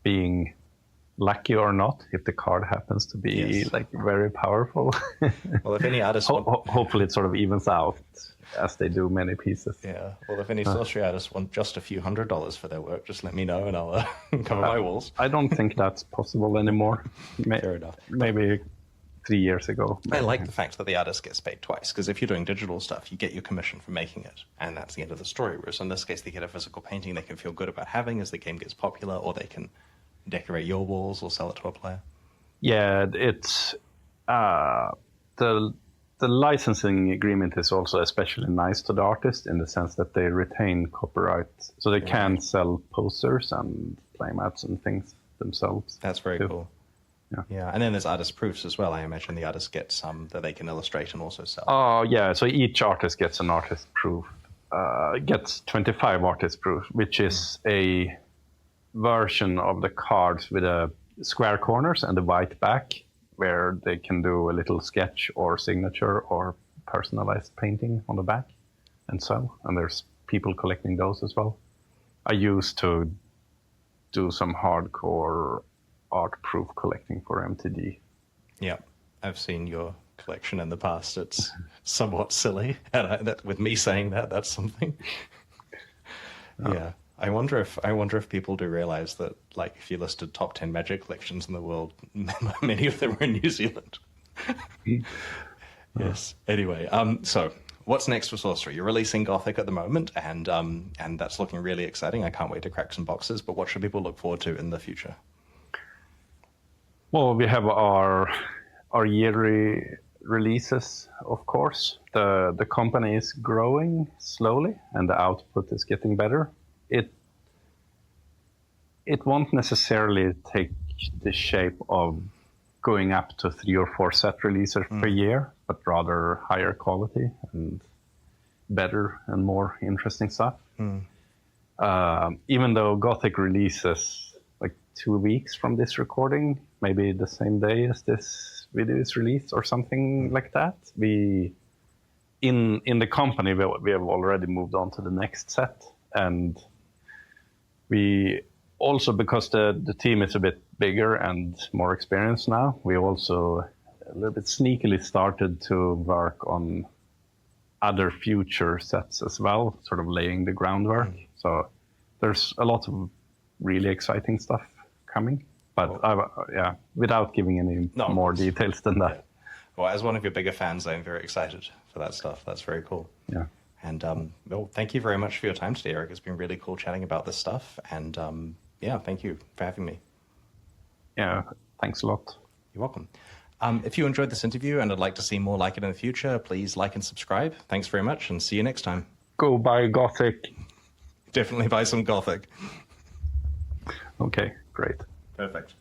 being lucky or not if the card happens to be like very powerful. Well, if any artists hopefully it sort of evens out as they do many pieces. Yeah. Well, if any Sorcery artists want just a few $100s for their work, just let me know and I'll cover my walls. I don't think that's possible anymore. Fair enough. Maybe 3 years ago. I like the fact that the artist gets paid twice, because if you're doing digital stuff, you get your commission for making it, and that's the end of the story. Whereas in this case, they get a physical painting they can feel good about having as the game gets popular, or they can decorate your walls or sell it to a player. Yeah, it's the licensing agreement is also especially nice to the artist in the sense that they retain copyright, so they can sell posters and playmats and things themselves. That's very cool. Yeah, and then there's artist proofs as well. I imagine the artist gets some that they can illustrate and also sell. Oh, yeah. So each artist gets an artist proof. Gets 25 artist proofs, which is a version of the cards with a square corners and a white back, where they can do a little sketch or signature or personalized painting on the back and sell. And there's people collecting those as well. I used to do some hardcore art proof collecting for MTG. Yeah, I've seen your collection in the past. It's somewhat silly, and with me saying that, that's something. Yeah, I wonder if people do realize that, like, if you listed top 10 Magic collections in the world, many of them are in New Zealand. Yes. Anyway, so what's next for Sorcery? You're releasing Gothic at the moment, and that's looking really exciting. I can't wait to crack some boxes. But what should people look forward to in the future? Well, we have our yearly releases, of course. The company is growing slowly, and the output is getting better. It won't necessarily take the shape of going up to 3 or 4 set releases per year, but rather higher quality and better and more interesting stuff. Even though Gothic releases like 2 weeks from this recording, maybe the same day as this video is released or something like that. We, in the company, we have already moved on to the next set. And we also, because the team is a bit bigger and more experienced now, we also a little bit sneakily started to work on other future sets as well, sort of laying the groundwork. So there's a lot of really exciting stuff coming. But without giving any more details than that. Well, as one of your bigger fans, I'm very excited for that stuff. That's very cool. Yeah. And well, thank you very much for your time today, Erik. It's been really cool chatting about this stuff. And thank you for having me. Yeah, thanks a lot. You're welcome. If you enjoyed this interview and would like to see more like it in the future, please like and subscribe. Thanks very much, and see you next time. Go buy Gothic. Definitely buy some Gothic. Okay, great. Perfect.